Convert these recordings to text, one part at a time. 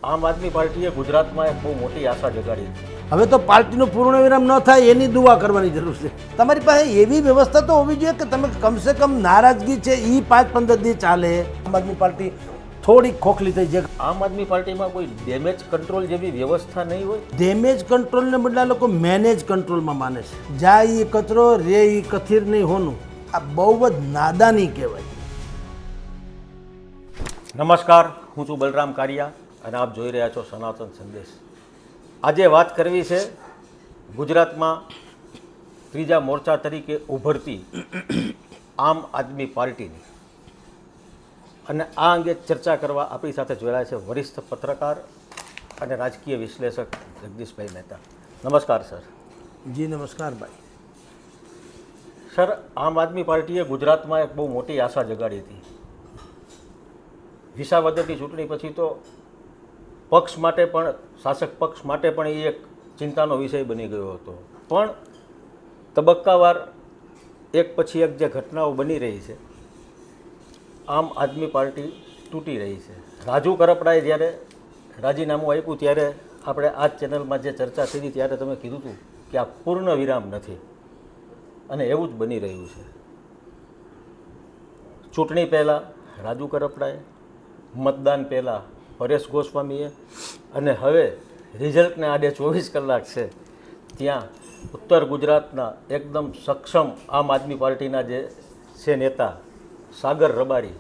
આમ આદમી પાર્ટીએ ગુજરાતમાં એક બહુ મોટી આશા જગાડી છે. હવે તો પાર્ટીનું પૂર્ણ વિરામ ન થાય એની દુઆ કરવાની જરૂર છે. તમારી પાસે એવી વ્યવસ્થા તો હોવી જોઈએ કે તમે કમસે કમ નારાજગી છે એ 5-15 દી ચાલે. આમ આદમી પાર્ટી થોડીક ખોખલી થઈ છે. આમ આદમી પાર્ટીમાં કોઈ ડેમેજ કંટ્રોલ જેવી વ્યવસ્થા નહીં હોય. ડેમેજ કંટ્રોલને બદલે આ લોકો મેનેજ કંટ્રોલમાં માને છે. જાય એ કચરો રે એ કથીર નહીં હોનું. આ બહુ જ નાદાની કહેવાય. નમસ્કાર, હું છું બલરામ કારિયા અને આપ જોઈ રહ્યા છો સનાતન સંદેશ. આજે વાત કરવી છે ગુજરાતમાં ત્રીજા મોરચા તરીકે ઉભરતી આમ આદમી પાર્ટીની, અને આ અંગે ચર્ચા કરવા આપણી સાથે જોડાયા છે વરિષ્ઠ પત્રકાર અને રાજકીય વિશ્લેષક જગદીશભાઈ મહેતા. નમસ્કાર સર. જી નમસ્કાર ભાઈ. સર, આમ આદમી પાર્ટીએ ગુજરાતમાં એક બહુ મોટી આશા જગાડી હતી. વિસાવદરની ચૂંટણી પછી તો પક્ષ માટે પણ, શાસક પક્ષ માટે પણ એ એક ચિંતાનો વિષય બની ગયો હતો. પણ તબક્કાવાર એક પછી એક જે ઘટનાઓ બની રહી છે, આમ આદમી પાર્ટી તૂટી રહી છે. રાજુ કરપડાએ જ્યારે રાજીનામું આપ્યું ત્યારે આપણે આ જ ચેનલમાં જે ચર્ચા કરી ત્યારે તમે કીધું હતું કે આ પૂર્ણ વિરામ નથી, અને એવું જ બની રહ્યું છે. ચૂંટણી પહેલાં રાજુ કરપડાએ, મતદાન પહેલાં પરેશ ગોસ્વામીએ, અને હવે રિઝલ્ટને આડે 24 કલાક છે ત્યાં ઉત્તર ગુજરાતના એકદમ સક્ષમ આમ આદમી પાર્ટીના જે છે નેતા સાગર રબારી,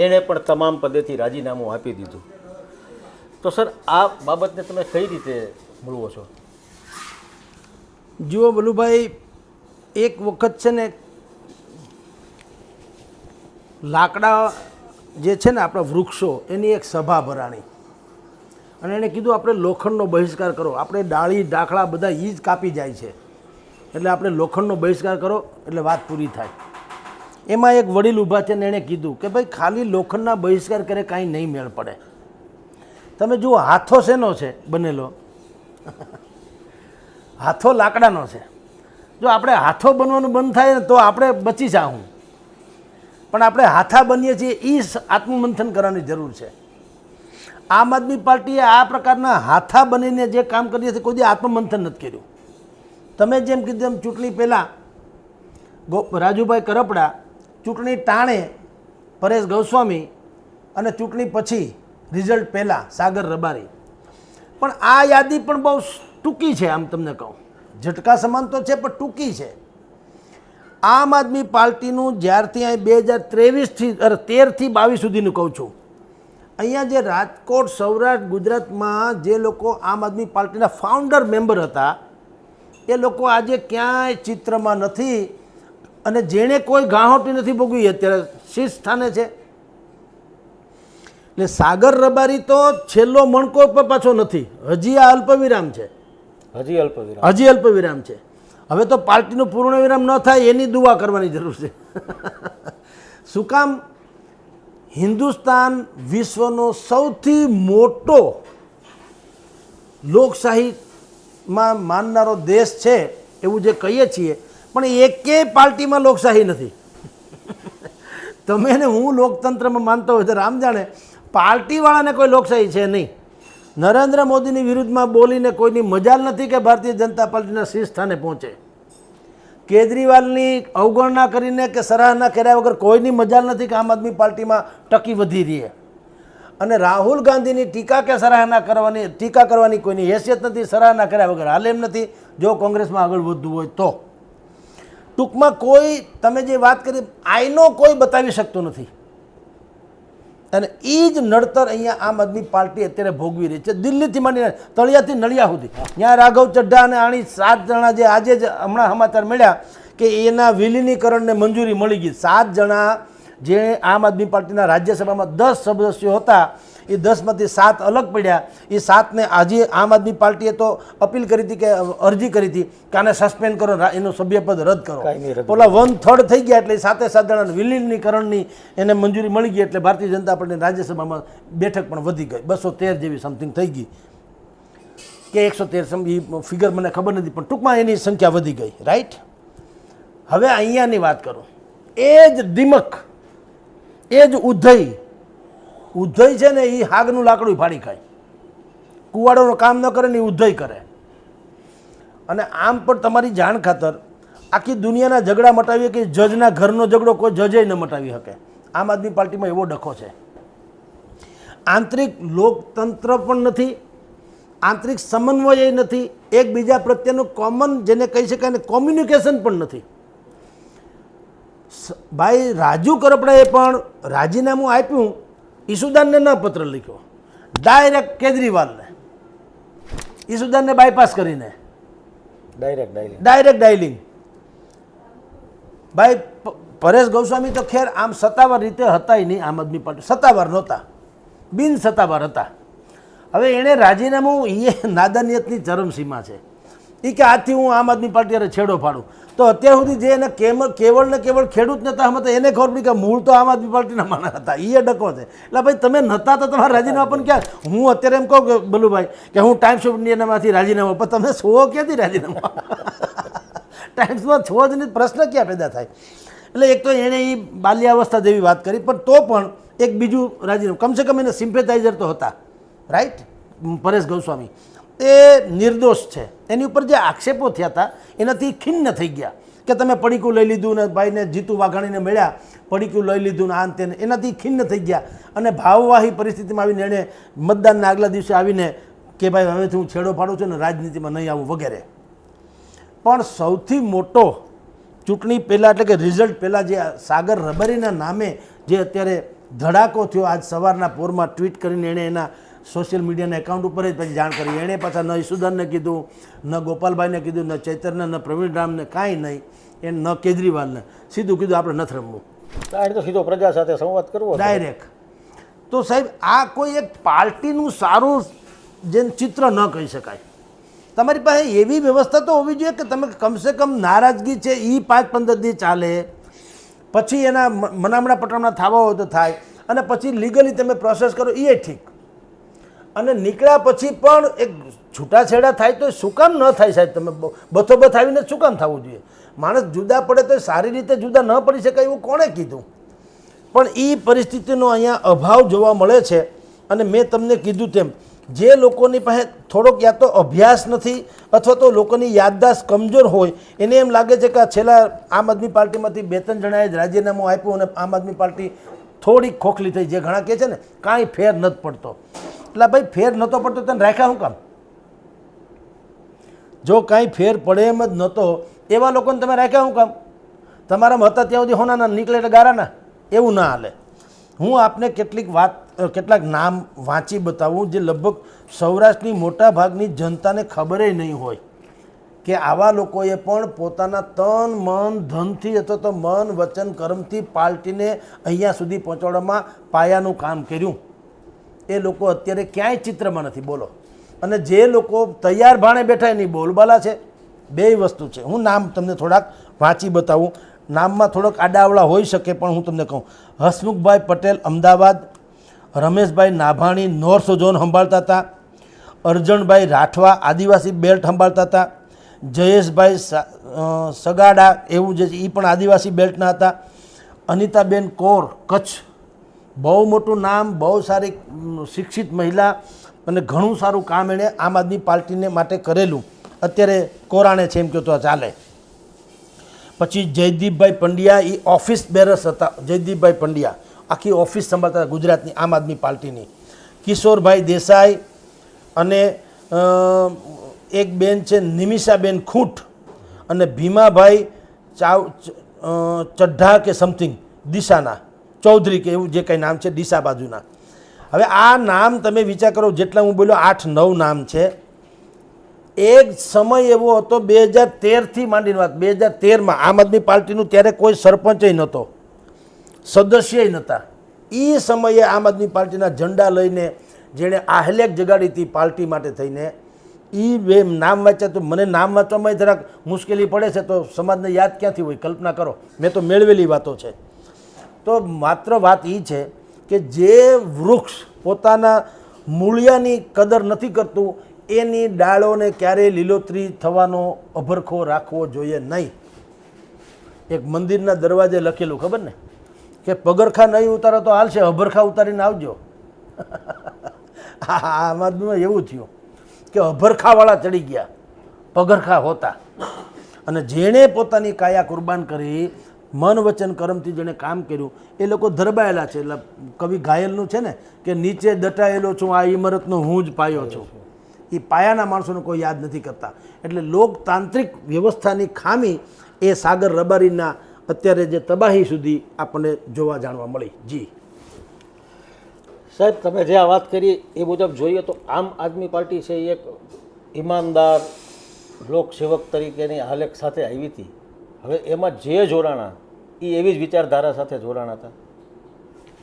એણે પણ તમામ પદેથી રાજીનામું આપી દીધું. તો સર, આ બાબતને તમે કઈ રીતે મળવો છો? જુઓ બલુભાઈ, એક વખત છે ને લાકડા જે છે ને આપણા વૃક્ષો એની એક સભા ભરાણી, અને એણે કીધું આપણે લોખંડનો બહિષ્કાર કરો. આપણે ડાળી ડાખલા બધા એ જ કાપી જાય છે, એટલે આપણે લોખંડનો બહિષ્કાર કરો એટલે વાત પૂરી થાય. એમાં એક વડીલ ઊભા છે ને એણે કીધું કે ભાઈ ખાલી લોખંડના બહિષ્કાર કરે કાંઈ નહીં મેળ પડે. તમે જુઓ, હાથો શેનો છે બનેલો? હાથો લાકડાનો છે. જો આપણે હાથો બનવાનું બંધ થાય ને તો આપણે બચી જાઉં, પણ આપણે હાથા બનીએ છીએ એ આત્મમંથન કરવાની જરૂર છે. આમ આદમી પાર્ટીએ આ પ્રકારના હાથા બનીને જે કામ કરીએ છીએ કોઈ દી આત્મમંથન નથી કર્યું. તમે જેમ કીધું એમ ચૂંટણી પહેલાં રાજુભાઈ કરપડા, ચૂંટણી ટાણે પરેશ ગોસ્વામી, અને ચૂંટણી પછી રિઝલ્ટ પહેલાં સાગર રબારી. પણ આ યાદી પણ બહુ ટૂંકી છે. આમ તમને કહું, ઝટકા સમાન તો છે પણ ટૂંકી છે. આમ આદમી પાર્ટીનું જ્યારથી અહીં 2013થી 22 સુધીનું કહું છું, અહીંયા જે રાજકોટ, સૌરાષ્ટ્ર, ગુજરાતમાં જે લોકો આમ આદમી પાર્ટીના ફાઉન્ડર મેમ્બર હતા એ લોકો આજે ક્યાંય ચિત્રમાં નથી, અને જેણે કોઈ ગાહોટી નથી ભોગવી અત્યારે શીર્ષ સ્થાને છે. એટલે સાગર રબારી તો છેલ્લો મણકો પર પાછો નથી, હજી આ અલ્પવિરામ છે. હજી અલ્પવિરામ છે. હવે તો પાર્ટીનું પૂર્ણ વિરામ ન થાય એની દુઆ કરવાની જરૂર છે. શું કામ? હિન્દુસ્તાન વિશ્વનો સૌથી મોટો લોકશાહીમાં માનનારો દેશ છે એવું જે કહીએ છીએ, પણ એકેય પાર્ટીમાં લોકશાહી નથી. તમે ને હું લોકતંત્રમાં માનતો હોય તો રામ જાણે, પાર્ટીવાળાને કોઈ લોકશાહી છે નહીં. નરેન્દ્ર મોદીની વિરુદ્ધમાં બોલીને કોઈની મજાલ નથી કે ભારતીય જનતા પાર્ટીના શીર્ષ સ્થાને પહોંચે. કેજરીવાલની અવગણના કરીને કે સરાહના કર્યા વગર કોઈની મજાલ નથી કે આમ આદમી પાર્ટીમાં ટકી વધી રહી. અને રાહુલ ગાંધીની ટીકા કે સરાહના કરવાની કોઈની હેસિયત નથી. સરાહના કર્યા વગર હાલ એમ નથી જો કોંગ્રેસમાં આગળ વધવું હોય તો. ટૂંકમાં કોઈ, તમે જે વાત કરી, આઈનો કોઈ બતાવી શકતું નથી. અને એ જ નડતર અહીંયા આમ આદમી પાર્ટી અત્યારે ભોગવી રહી છે. દિલ્હીથી માંડીને તળિયાથી નળિયા સુધી. ત્યાં રાઘવ ચડ્ઢા અને આણી 7 જણા જે આજે જ હમણાં સમાચાર મળ્યા કે એના વિલીનીકરણને મંજૂરી મળી ગઈ. 7 જણા જે આમ આદમી પાર્ટીના રાજ્યસભામાં 10 સદસ્યો હતા એ 10માંથી 7 અલગ પડ્યા. એ 7ને આજે આમ આદમી પાર્ટીએ તો અપીલ કરી હતી કે અરજી કરી હતી કે આને સસ્પેન્ડ કરો, એનું સભ્યપદ રદ કરો. ઓલા 1/3 થઈ ગયા એટલે 7 જણાના વિલીનીકરણની એને મંજૂરી મળી ગઈ. એટલે ભારતીય જનતા પાર્ટીની રાજ્યસભામાં બેઠક પણ વધી ગઈ, 213 જેવી સમથિંગ થઈ ગઈ કે 113 ફિગર મને ખબર નથી, પણ ટૂંકમાં એની સંખ્યા વધી ગઈ. રાઈટ. હવે અહીંયાની વાત કરું, એ જ દિમક, એ જ ઉધઈ છે ને, એ હાગનું લાકડું ફાડી ખાય. કુવાડોનું કામ ન કરે ને એ ઉધઈ કરે. અને આમ પણ તમારી જાણ ખાતર આખી દુનિયાના ઝઘડા મટાવીએ કે જજના ઘરનો ઝઘડો કોઈ જજે ન મટાવી શકે. આમ આદમી પાર્ટીમાં એવો ડખો છે. આંતરિક લોકતંત્ર પણ નથી, આંતરિક સમન્વય નથી, એકબીજા પ્રત્યેનું કોમન જેને કહી શકાય ને કોમ્યુનિકેશન પણ નથી. ભાઈ રાજુ કરપડાએ પણ રાજીનામું આપ્યું, ઈસુદાનને ન પત્ર લખ્યો, ડાયરેક્ટ કેજરીવાલને, ઈસુદાનને બાયપાસ કરીને ડાયરેક્ટ ડાયલિંગ. ભાઈ પરેશ ગોસ્વામી તો ખેર આમ સત્તાવાર રીતે હતાય નહીં, આમ આદમી પાર્ટી સત્તાવાર નહોતા, બિન સત્તાવાર હતા. હવે એણે રાજીનામું, એ નાદાનિયતની ચરમસીમા છે. એ કે આજથી હું આમ આદમી પાર્ટી અરે છેડો ફાડું. તો અત્યાર સુધી જે એને કેવળ ને કેવળ ખેડૂત નતા હતા એને ખબર પડી કે મૂળ તો આમ આદમી પાર્ટીના માણસ હતા. એ ડકો છે. એટલે ભાઈ તમે નતા તો તમારા રાજીનામા પણ ક્યાં? હું અત્યારે એમ કહું કે બલુભાઈ કે હું ટાઈમ્સ ઓફ ઇન્ડિયામાંથી રાજીનામા, પણ તમે છો ક્યાંથી રાજીનામા? ટાઈમ્સમાં છો જ નહીં, પ્રશ્ન ક્યાં પેદા થાય? એટલે એક તો એણે એ બાલ્યાવસ્થા જેવી વાત કરી, પણ તો પણ એક બીજું રાજીનામું, કમસે કમ એને સિમ્પેથાઇઝર તો હતા, રાઈટ? પરેશ ગોસ્વામી એ નિર્દોષ છે. એની ઉપર જે આક્ષેપો થયા હતા એનાથી ખિન્ન થઈ ગયા કે તમે પડીકું લઈ લીધું ને ભાઈને જીતુ વાઘાણીને મળ્યા, પડીકું લઈ લીધું ને આન તેને, એનાથી ખિન્ન થઈ ગયા. અને ભાવવાહી પરિસ્થિતિમાં આવીને એણે મતદાનના આગલા દિવસે આવીને કે ભાઈ હવેથી હું છેડો ફાડું છું ને રાજનીતિમાં નહીં આવું વગેરે. પણ સૌથી મોટો ચૂંટણી પહેલાં એટલે કે રિઝલ્ટ પહેલાં જે સાગર રબારીના નામે જે અત્યારે ધડાકો થયો, આજ સવારના પોરમાં ટ્વીટ કરીને એણે એના સોશિયલ મીડિયાના એકાઉન્ટ ઉપર જ પછી જાણ કરી. એણે પાછા ન ઈસુદાનને કીધું, ન ગોપાલભાઈને કીધું, ન ચૈતરને, ન પ્રવીણ રામને, કાંઈ નહીં, એ ન કેજરીવાલને, સીધું કીધું આપણે નથી રમવું, તો સીધો પ્રજા સાથે સંવાદ કરવો ડાયરેક્ટ. તો સાહેબ આ કોઈ એક પાર્ટીનું સારું જે ચિત્ર ન કહી શકાય. તમારી પાસે એવી વ્યવસ્થા તો હોવી જોઈએ કે તમે કમસે કમ નારાજગી છે એ 5-15 દી ચાલે, પછી એના મનામણા પટામણા થવા હોય તો થાય, અને પછી લીગલી તમે પ્રોસેસ કરો એ ઠીક. અને નીકળ્યા પછી પણ એક છૂટાછેડા થાય તો શું કામ ન થાય સાહેબ? તમે બથોબથ આવીને શું કામ થવું જોઈએ? માણસ જુદા પડે તો સારી રીતે જુદા ન પડી શકાય એવું કોણે કીધું? પણ એ પરિસ્થિતિનો અહીંયા અભાવ જોવા મળે છે. અને મેં તમને કીધું તેમ જે લોકોની પાસે થોડોક યા તો અભ્યાસ નથી અથવા તો લોકોની યાદદાસ્ત કમજોર હોય, એને એમ લાગે છે કે આ છેલ્લા આમ આદમી પાર્ટીમાંથી 2-3 જણાએ જ રાજીનામું આપ્યું અને આમ આદમી પાર્ટી થોડીક ખોખલી થઈ. જે ઘણા કહે છે ને કાંઈ ફેર નથી પડતો. એટલે ભાઈ ફેર નહોતો પડતો તને રાખ્યા શું કામ? જો કાંઈ ફેર પડે એમ જ નહોતો એવા લોકોને તમે રાખ્યા શું કામ? તમારામાં હતા ત્યાં સુધી હોનાના નીકળે એટલે ગારાના, એવું ના હાલે. હું આપને કેટલાક નામ વાંચી બતાવું જે લગભગ સૌરાષ્ટ્રની મોટા ભાગની જનતાને ખબર નહીં હોય કે આવા લોકોએ પણ પોતાના તન મન ધનથી અથવા તો મન વચન કર્મથી પાર્ટીને અહીંયા સુધી પહોંચાડવામાં પાયાનું કામ કર્યું. એ લોકો અત્યારે ક્યાંય ચિત્રમાં નથી. બોલો. અને જે લોકો તૈયાર ભાણે બેઠા એની બોલબાલા છે. બે વસ્તુ છે. હું નામ તમને થોડાક વાંચી બતાવું. નામમાં થોડોક આડાવડા હોઈ શકે પણ હું તમને કહું. હસમુખભાઈ પટેલ અમદાવાદ, રમેશભાઈ નાભાણી નોર્થ ઝોન સંભાળતા હતા, અરજણભાઈ રાઠવા આદિવાસી બેલ્ટ સંભાળતા હતા, જયેશભાઈ સગાડા એવું જે એ પણ આદિવાસી બેલ્ટના હતા, અનિતાબેન કૌર કચ્છ, બહુ મોટું નામ, બહુ સારી શિક્ષિત મહિલા અને ઘણું સારું કામ એણે આમ આદમી પાર્ટીને માટે કરેલું. અત્યારે કોરાણે છે એમ કહો તો ચાલે. પછી જયદીપભાઈ પંડ્યા એ ઓફિસ બેરસ હતા. જયદીપભાઈ પંડ્યા આખી ઓફિસ સંભાળતા હતા ગુજરાતની આમ આદમી પાર્ટીની. કિશોરભાઈ દેસાઈ અને એક બેન છે નિમિષાબેન ખૂંટ અને ભીમાભાઈ ચઢ્ઢા કે સમથિંગ દિશાના ચૌધરી કે એવું જે કંઈ નામ છે ડીસા બાજુના. હવે આ નામ તમે વિચાર કરો, જેટલા હું બોલ્યો 8-9 નામ છે. એક સમય એવો હતો 2013થી માંડીની વાત, 2013માં આમ આદમી પાર્ટીનું ત્યારે કોઈ સરપંચય નહોતો, સદસ્યય નહોતા. એ સમયે આમ આદમી પાર્ટીના ઝંડા લઈને જેણે આહલેક જગાડી હતી પાર્ટી માટે થઈને, એ બે નામ વાંચ્યા. તો મને નામ વાંચવામાં જરાક મુશ્કેલી પડે છે, તો સમાજને યાદ ક્યાંથી હોય? કલ્પના કરો. મેં તો મેળવેલી વાતો છે. તો માત્ર વાત એ છે કે જે વૃક્ષ પોતાના મૂળિયાની કદર નથી કરતું એની ડાળોને ક્યારેય લીલોતરી થવાનો અભરખો રાખવો જોઈએ નહીં. એક મંદિરના દરવાજે લખેલું ખબર ને કે પગરખા નહીં ઉતારો તો હાલશે, અભરખા ઉતારીને આવજો. આમ આદમીમાં એવું થયું. કે અભરખાવાળા ચડી ગયા, પગરખા હોતા. અને જેણે પોતાની કાયા કુરબાન કરી, મન વચન કર્મથી જેણે કામ કર્યું, એ લોકો ધરબાયેલા છે. એટલે કવિ ઘાયલનું છે ને કે નીચે દટાયેલો છું, આ ઇમરતનો હું જ પાયો છું. એ પાયાના માણસોને કોઈ યાદ નથી કરતા. એટલે લોકતાંત્રિક વ્યવસ્થાની ખામી એ સાગર રબારીના અત્યારે જે તબાહી સુધી આપણને જોવા જાણવા મળી. જી સાહેબ, તમે જે આ વાત કરી એ મુજબ જોઈએ તો આમ આદમી પાર્ટી છે એ એક ઈમાનદાર લોકસેવક તરીકેની આલેખ સાથે આવી હતી. હવે એમાં જે જોડાણા એ એવી જ વિચારધારા સાથે જોડાણા હતા.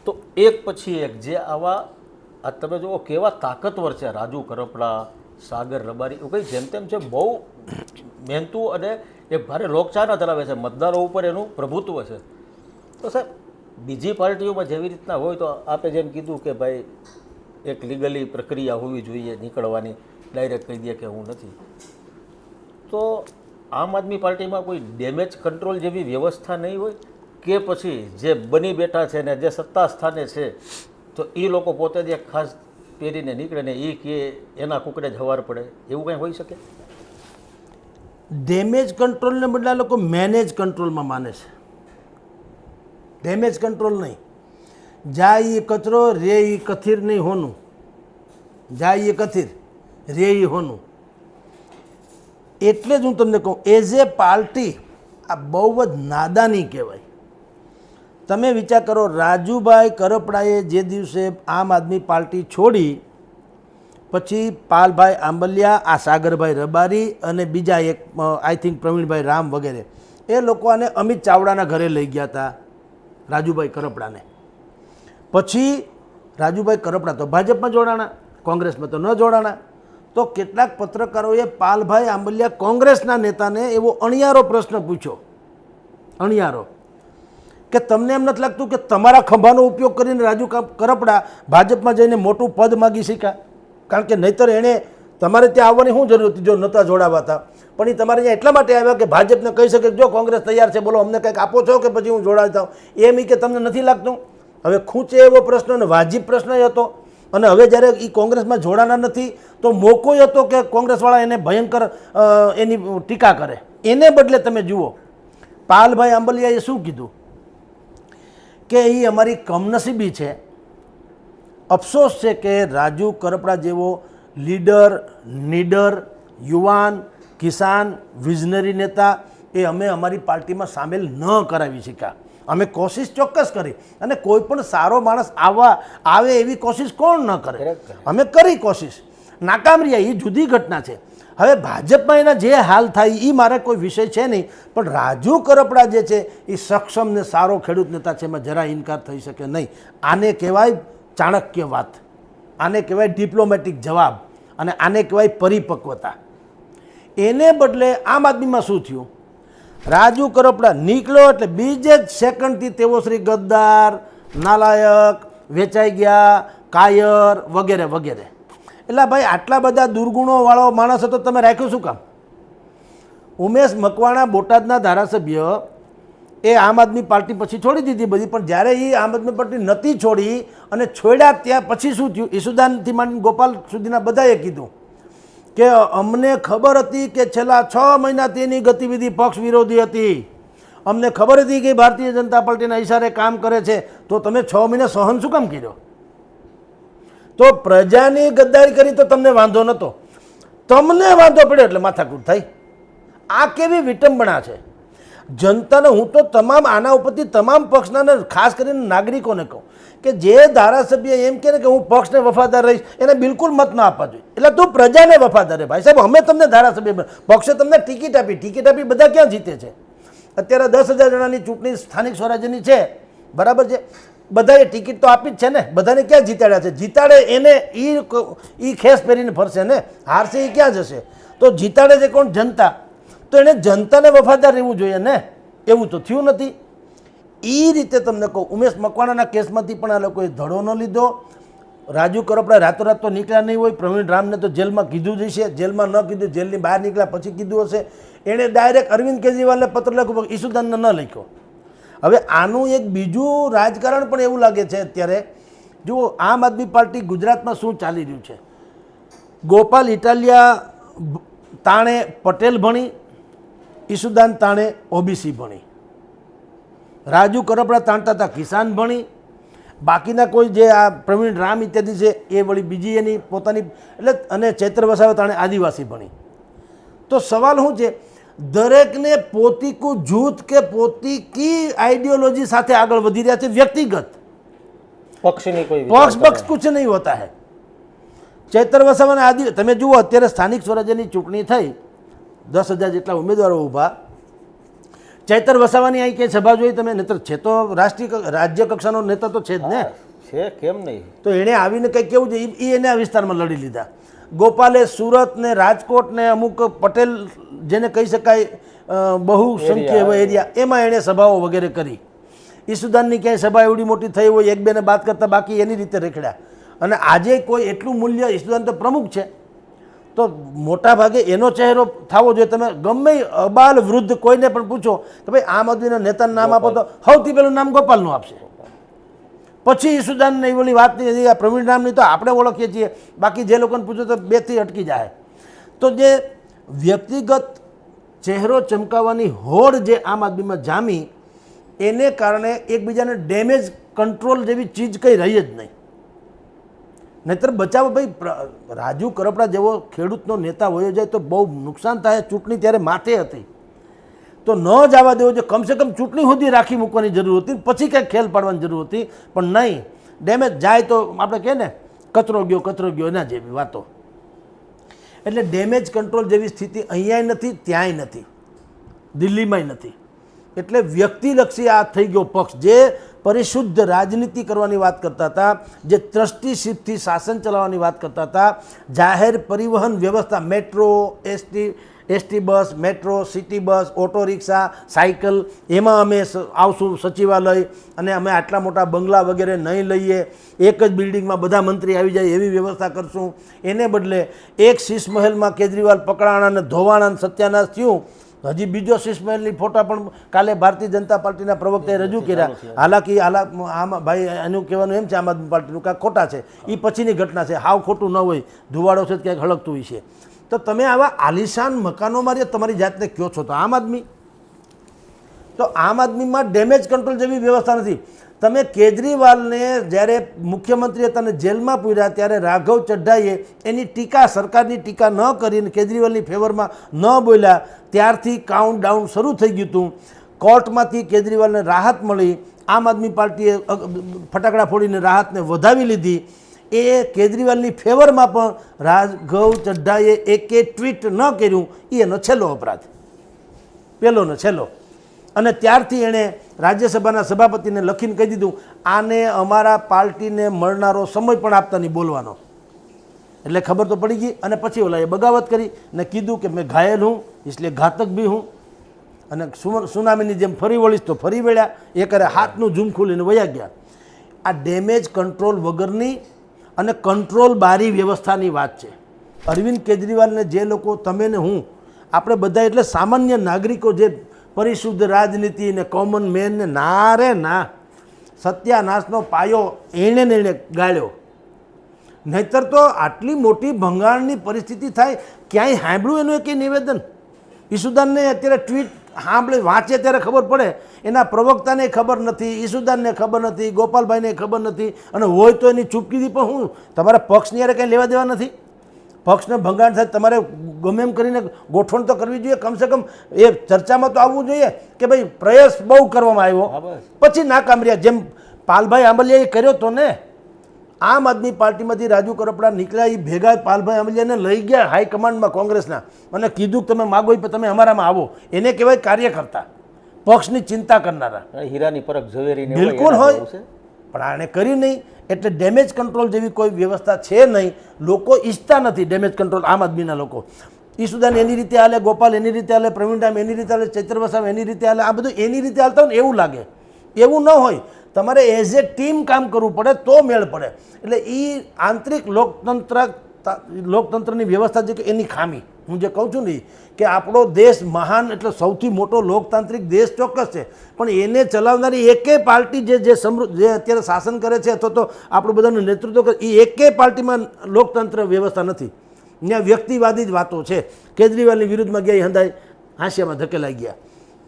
તો એક પછી એક જે આવા આ તમે જુઓ કેવા તાકતવર છે રાજુ કરપડા, સાગર રબારી, એવું કંઈ જેમ તેમ છે, બહુ મહેનતુ અને એક ભારે લોકચાહના ધરાવે છે, મતદારો ઉપર એનું પ્રભુત્વ છે. તો સાહેબ બીજી પાર્ટીઓમાં જેવી રીતના હોય તો આપે જેમ કીધું કે ભાઈ એક લીગલી પ્રક્રિયા હોવી જોઈએ નીકળવાની, ડાયરેક્ટ કહી દે કે હું નથી. તો આમ આદમી પાર્ટીમાં કોઈ ડેમેજ કંટ્રોલ જેવી વ્યવસ્થા નહીં હોય કે પછી જે બની બેઠા છે ને જે સત્તા સ્થાને છે તો એ લોકો પોતે જ એક ખાસ પહેરીને નીકળે ને એ કે એના કુકડે જ હવાર પડે, એવું કંઈ હોઈ શકે? ડેમેજ કંટ્રોલને બદલે આ લોકો મેનેજ કંટ્રોલમાં માને છે. ડેમેજ કંટ્રોલ નહીં. જાય એ કચરો રે એ કથીર નહીં હોનું, જાય એ કથીર રે એ હોનું. એટલે જ હું તમને કહું, એઝ એ પાર્ટી આ બહુ જ નાદાની કહેવાય. તમે વિચાર કરો, રાજુભાઈ કરપડાએ જે દિવસે આમ આદમી પાર્ટી છોડી પછી પાલભાઈ આંબલિયા, આ સાગરભાઈ રબારી અને બીજા એક આઈ થિંક પ્રવીણભાઈ રામ વગેરે, એ લોકો આને અમિત ચાવડાના ઘરે લઈ ગયા હતા રાજુભાઈ કરપડાને. પછી રાજુભાઈ કરપડા તો ભાજપમાં જોડાણા, કોંગ્રેસમાં તો ન જોડાણા. તો કેટલાક પત્રકારોએ પાલભાઈ આંબલિયા કોંગ્રેસના નેતાને એવો અણિયારો પ્રશ્ન પૂછ્યો, અણિયારો, કે તમને એમ નથી લાગતું કે તમારા ખંભાનો ઉપયોગ કરીને રાજુ કરપડા ભાજપમાં જઈને મોટું પદ માગી શક્યા? કારણ કે નહીંતર એણે તમારે ત્યાં આવવાની શું જરૂર હતી જો નહોતા જોડાવાતા? પણ એ તમારે ત્યાં એટલા માટે આવ્યા કે ભાજપને કહી શકે જો કોંગ્રેસ તૈયાર છે, બોલો અમને કંઈક આપો છો કે પછી હું જોડાતા હોઉં, એમ કે તમને નથી લાગતું? હવે ખૂંચે એવો પ્રશ્ન અને વાજિબ પ્રશ્ન હતો. અને હવે જ્યારે એ કોંગ્રેસમાં જોડાના નથી તો મોકો હતો કે કોંગ્રેસવાળા એને ભયંકર એની ટીકા કરે. એને બદલે તમે જુઓ પાલભાઈ આંબલિયાએ શું કીધું કે એ અમારી કમનસીબી છે, અફસોસ છે કે રાજુ કરપડા જેવો લીડર, નીડર, યુવાન, કિસાન, વિઝનરી નેતા એ અમે અમારી પાર્ટીમાં સામેલ ન કરાવી શક્યા. અમે કોશિશ ચોક્કસ કરી અને કોઈ પણ સારો માણસ આવે એવી કોશિશ કોણ ન કરે? અમે કરી કોશિશ, નાકામ રહ્યા, એ જુદી ઘટના છે. હવે ભાજપમાં એના જે હાલ થાય એ મારે કોઈ વિષય છે નહીં, પણ રાજુ કરપડા જે છે એ સક્ષમ ને સારો ખેડૂત નેતા છે, એમાં જરા ઇનકાર થઈ શકે નહીં. આને કહેવાય ચાણક્ય વાત, આને કહેવાય ડિપ્લોમેટિક જવાબ અને આને કહેવાય પરિપક્વતા. એને બદલે આમ આદમીમાં શું થયું? રાજુ કરપડા નીકળ્યો એટલે બીજે જ સેકન્ડથી તેઓ શ્રી ગદ્દાર, નાલાયક, વેચાઈ ગયા, કાયર વગેરે વગેરે. એટલે ભાઈ આટલા બધા દુર્ગુણોવાળો માણસ હતો, તમે રાખ્યો શું કામ? ઉમેશ મકવાણા બોટાદના ધારાસભ્ય એ આમ આદમી પાર્ટી પછી છોડી દીધી બધી, પણ જ્યારે એ આમ આદમી પાર્ટી નહોતી છોડી અને છોડ્યા ત્યાં પછી શું થયું? ઈસુદાનથી માંડીને ગોપાલ સુધીના બધાએ કીધું કે અમને ખબર હતી કે છેલ્લા 6 મહિનાથી એની ગતિવિધિ પક્ષ વિરોધી હતી, અમને ખબર હતી કે ભારતીય જનતા પાર્ટીના ઈશારે કામ કરે છે, તો તમે 6 મહિના સહન શું કામ કર્યો? તો પ્રજાની ગદ્દારી કરી તો તમને વાંધો નહોતો, તમને વાંધો પડ્યો એટલે માથાકૂટ થઈ. આ કેવી વિટંબણા છે જનતાને! હું તો તમામ આના ઉપરથી તમામ પક્ષના ખાસ કરીને નાગરિકોને કહું કે જે ધારાસભ્ય એમ કહે ને કે હું પક્ષને વફાદાર રહીશ, એને બિલકુલ મત ના આપવા જોઈએ. એટલે તું પ્રજાને વફાદાર રહે. ભાઈ સાહેબ, અમે તમને ધારાસભ્ય, પક્ષે તમને ટિકિટ આપી બધા ક્યાં જીતે છે? અત્યારે 10,000 જણાની ચૂંટણી સ્થાનિક સ્વરાજ્યની છે, બરાબર છે, બધાએ ટિકિટ તો આપી જ છે ને, બધાને ક્યાં જીતાડ્યા છે? જીતાડે એને એ ખેસ પહેરીને ફરશે ને, હારશે એ ક્યાં જશે? તો જીતાડે છે કોણ? જનતા. તો એણે જનતાને વફાદાર રહેવું જોઈએ ને, એવું તો થયું નથી. એ રીતે તમને કહું, ઉમેશ મકવાણાના કેસમાંથી પણ આ લોકોએ ધડો ન લીધો. રાજુ કરપડા રાતોરાત તો નીકળ્યા નહીં હોય, પ્રવીણ રામને તો જેલમાં કીધું જ હશે, જેલમાં ન કીધું, જેલની બહાર નીકળ્યા પછી કીધું હશે. એણે ડાયરેક્ટ અરવિંદ કેજરીવાલને પત્ર લખ્યો, ઈસુદાનને ન લખ્યો. હવે આનું એક બીજું રાજકારણ પણ એવું લાગે છે અત્યારે. જુઓ આમ આદમી પાર્ટી ગુજરાતમાં શું ચાલી રહ્યું છે, ગોપાલ ઇટાલિયા તાણે પટેલ ભણી, ઈસુદાન તાણે ઓબીસી ભણી, રાજુ કરપડા તાણતા હતા કિસાન ભણી, બાકીના કોઈ જે આ પ્રવીણ રામ ઇત્યાદિ છે એ વળી બીજી એની પોતાની એટલે અને ચૈત્ર વસાવા તાણે આદિવાસી ભણી. તો સવાલ શું છે, દરેકને પોતીકું જૂથ કે પોતીકી આઈડિયોલોજી સાથે આગળ વધી રહ્યા છે. વ્યક્તિગત પક્ષની કોઈ પક્ષ કુછ નહીં હોતા હે. ચૈત્ર વસાવાના આદિ તમે જુઓ અત્યારે સ્થાનિક સ્વરાજ્યની ચૂંટણી થઈ, 10,000 જેટલા ઉમેદવારો ઊભા. ચૈત્ર વસાવાની અહીં ક્યાંય સભા જોઈ તમે? નહીતર છે તો રાષ્ટ્રીય રાજ્ય કક્ષાનો નેતા તો છે જ ને. છે કેમ નહીં? તો એણે આવીને કંઈક કેવું છે એ એને આ વિસ્તારમાં લડી લીધા. ગોપાલે સુરત ને રાજકોટ ને અમુક પટેલ જેને કહી શકાય બહુસંખ્ય એરિયા એમાં એણે સભાઓ વગેરે કરી. ઈસુદાનની ક્યાંય સભા એવડી મોટી થઈ હોય એક બેને બાદ કરતાં બાકી એની રીતે રેખડ્યા. અને આજે કોઈ એટલું મૂલ્ય, ઈસુદાન તો પ્રમુખ છે તો મોટા ભાગે એનો ચહેરો થવો જોઈએ. તમે ગમે અબાલ વૃદ્ધ કોઈને પણ પૂછો કે ભાઈ આમ આદમીના નેતાનું નામ આપો તો સૌથી પહેલું નામ ગોપાલનું આપશે, પછી ઈસુદાનને એ ઓલી વાત નહીં. આ પ્રવીણ રામની તો આપણે ઓળખીએ છીએ, બાકી જે લોકોને પૂછો તો 2 થી અટકી જાય. તો જે વ્યક્તિગત ચહેરો ચમકાવવાની હોડ જે આમ આદમીમાં જામી એને કારણે એકબીજાને ડેમેજ કંટ્રોલ જેવી ચીજ કંઈ રહી જ નહીં. નહીતર બચાવો ભાઈ, રાજુ કરપડા જેવો ખેડૂતનો નેતા હોયો જાય તો બહુ નુકસાન થાય. ચૂંટણી ત્યારે માથે હતી તો ન જવા દેવો જોઈએ. કમસે કમ ચૂંટણી સુધી રાખી મૂકવાની જરૂર હતી, પછી કંઈક ખેલ પાડવાની જરૂર હતી. પણ નહીં, ડેમેજ જાય તો આપણે કહે ને કચરો ગયો એના જેવી વાતો. એટલે ડેમેજ કંટ્રોલ જેવી સ્થિતિ અહીંયાય નથી, ત્યાંય નથી, દિલ્હીમાંય નથી. એટલે વ્યક્તિલક્ષી આ થઈ ગયો પક્ષ જે પરિશુદ્ધ રાજનીતિ કરવાની વાત કરતા હતા, જે ટ્રસ્ટીશીપથી શાસન ચલાવવાની વાત કરતા હતા, જાહેર પરિવહન વ્યવસ્થા metro, ST bus, metro, city bus, auto rickshaw, cycle, એમાં અમે આવશું સચિવાલય અને અમે આટલા મોટા બંગલા વગેરે નહીં લઈએ, એક જ બિલ્ડિંગમાં બધા મંત્રી આવી જાય એવી વ્યવસ્થા કરશું. એને બદલે એક શીશ મહેલમાં કેજરીવાલ પકડાણા અને ધોવાણા સત્યાનાશ થયું. હજી બીજો શીશ મહેલની ફોટા પણ કાલે ભારતીય જનતા પાર્ટીના પ્રવક્તાએ રજૂ કર્યા. હાલાકી આમાં ભાઈ એનું કહેવાનું એમ છે આમ આદમી પાર્ટીનું કાંઈક ખોટા છે, એ પછીની ઘટના છે, હાવ ખોટું ન હોય, ધુવાડો છે ક્યાંક હળગતું હોય છે. તો તમે આવા આલિશાન મકાનોમાં રહ્યા તમારી જાતને કયો છો તો આમ આદમી. તો આમ આદમીમાં ડેમેજ કંટ્રોલ જેવી વ્યવસ્થા નથી. તમે કેજરીવાલને જ્યારે મુખ્યમંત્રી હતા અને જેલમાં પૂર્યા ત્યારે રાઘવ ચઢ્ઢાએ એની ટીકા, સરકારની ટીકા ન કરીને કેજરીવાલની ફેવરમાં ન બોલ્યા ત્યારથી કાઉન્ટડાઉન શરૂ થઈ ગયું હતું. કોર્ટમાંથી કેજરીવાલને રાહત મળી, આમ આદમી પાર્ટીએ ફટાકડા ફોડીને રાહતને વધાવી લીધી. એ કેજરીવાલની ફેવરમાં પણ રાઘવ ચઢ્ઢાએ એકે ટ્વીટ ન કર્યું, એ એનો છેલ્લો અપરાધ, પહેલો ને છેલ્લો. અને ત્યારથી એણે રાજ્યસભાના સભાપતિને લખીને કહી દીધું આને અમારા પાર્ટીને મળનારો સમય પણ આપતા નહીં બોલવાનો. એટલે ખબર તો પડી ગઈ. અને પછી ઓલાએ બગાવત કરી ને કીધું કે મેં ઘાયલ હું એટલે ઘાતક બી હું, અને સુનામીની જેમ ફરી વળીશ તો ફરી વળ્યા. એ કરે હાથનું ઝૂમ ખોલીને વયા ગયા. આ ડેમેજ કંટ્રોલ વગરની અને કંટ્રોલ બારી વ્યવસ્થાની વાત છે. અરવિંદ કેજરીવાલને જે લોકો, તમે ને હું, આપણે બધા એટલે સામાન્ય નાગરિકો જે પરિશુદ્ધ રાજનીતિ ને કોમન મેન ને ના રે ના, સત્યાનાશનો પાયો એણે ને એણે ગાળ્યો. નહીતર તો આટલી મોટી ભંગાણની પરિસ્થિતિ થાય ક્યાંય સાંભળ્યું એનું એક નિવેદન? ઈસુદાનને અત્યારે ટ્વીટ સાંભળે વાંચે ત્યારે ખબર પડે, એના પ્રવક્તાને ખબર નથી, ઈસુદાનને ખબર નથી, ગોપાલભાઈને ખબર નથી. અને હોય તો એની ચૂપકીદી પણ હું તમારા પક્ષની યારે કંઈ લેવા દેવા નથી. પક્ષને ભંગાણ થાય તમારે ગમે એમ કરીને ગોઠવણ તો કરવી જોઈએ. કમસે કમ એ ચર્ચામાં તો આવવું જોઈએ કે ભાઈ પ્રયાસ બહુ કરવામાં આવ્યો પછી નાકામ રહ્યા, જેમ પાલભાઈ આંબલિયાએ કર્યો તો ને. આમ આદમી પાર્ટીમાંથી રાજુ કરપડા નીકળ્યા, એ ભેગા પાલભાઈ આંબલિયાને લઈ ગયા હાઈકમાન્ડમાં કોંગ્રેસના અને કીધું કે તમે માગો તમે અમારામાં આવો. એને કહેવાય કાર્યકર્તા, પક્ષની ચિંતા કરનારા. હીરાની પરખ ઝવેરી બિલકુલ હોય, પણ આને કરી નહીં. એટલે ડેમેજ કંટ્રોલ જેવી કોઈ વ્યવસ્થા છે નહીં. લોકો ઈચ્છતા નથી ડેમેજ કંટ્રોલ. આમ આદમીના લોકો ઈસુદાન એની રીતે હાલે, ગોપાલ એની રીતે હાલે, પ્રવીણ રામ એની રીતે હાલે, ચૈત્ર વસાવા એની રીતે હાલે. આ બધું એની રીતે હાલતા હોય ને એવું લાગે. એવું ન હોય, તમારે એઝ એ ટીમ કામ કરવું પડે તો મેળ પડે. એટલે એ આંતરિક લોકતંત્રની વ્યવસ્થા છે કે એની ખામી. હું જે કહું છું ને કે આપણો દેશ મહાન એટલે સૌથી મોટો લોકતાંત્રિક દેશ ચોક્કસ છે, પણ એને ચલાવનારી એકે પાર્ટી જે અત્યારે શાસન કરે છે અથવા તો આપણું બધાનું નેતૃત્વ કરે, એ એકે પાર્ટીમાં લોકતંત્ર વ્યવસ્થા નથી. ત્યાં વ્યક્તિવાદી જ વાતો છે. કેજરીવાલની વિરુદ્ધમાં ગયા હંધાઈ હાંસિયામાં ધકેલાઈ ગયા.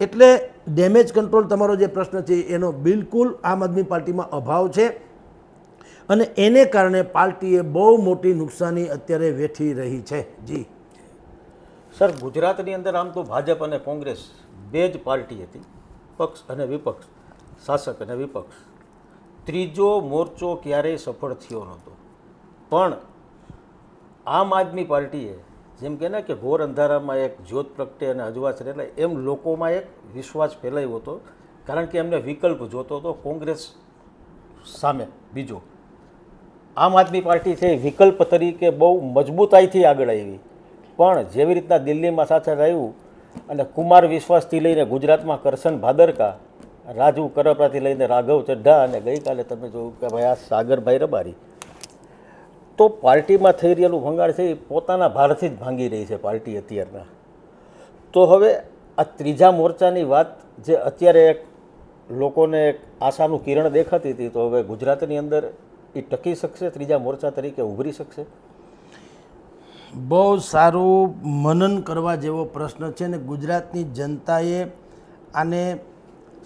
એટલે ડેમેજ કંટ્રોલ તમારો જે પ્રશ્ન છે એનો બિલકુલ આમ આદમી પાર્ટીમાં અભાવ છે અને એને કારણે પાર્ટીએ બહુ મોટી નુકસાની અત્યારે વેઠી રહી છે. જી સર, ગુજરાતની અંદર આમ તો ભાજપ અને કોંગ્રેસ બે જ પાર્ટી હતી, પક્ષ અને વિપક્ષ, શાસક અને વિપક્ષ. ત્રીજો મોરચો ક્યારેય સફળ થયો નહોતો. પણ આમ આદમી પાર્ટીએ જેમ કે ને કે ઘોર અંધારામાં એક જ્યોત પ્રગટે અને અજવાસ રહેલા, એમ લોકોમાં એક વિશ્વાસ ફેલાયો હતો. કારણ કે એમને વિકલ્પ જોતો હતો કોંગ્રેસ સામે. બીજો, આમ આદમી પાર્ટી છે વિકલ્પ તરીકે બહુ મજબૂતાઈથી આગળ આવી. પણ જેવી રીતના દિલ્હીમાં સાથે રહ્યું અને કુમાર વિશ્વાસથી લઈને ગુજરાતમાં કરશન ભાદરકા, રાજુ કરપરાથી લઈને રાઘવ ચઢ્ઢા અને ગઈકાલે તમે જોયું કે ભાઈ આ સાગરભાઈ રબારી, તો પાર્ટીમાં થઈ રહેલું ભંગાણ છે એ પોતાના ભારથી જ ભાંગી રહી છે પાર્ટી અત્યારના. તો હવે આ ત્રીજા મોરચાની વાત જે અત્યારે એક લોકોને એક આશાનું કિરણ દેખાતી હતી, તો હવે ગુજરાતની અંદર એ ટકી શકશે, ત્રીજા મોરચા તરીકે ઉભરી શકશે? બહુ સારું મનન કરવા જેવો પ્રશ્ન છે ને ગુજરાતની જનતાએ આને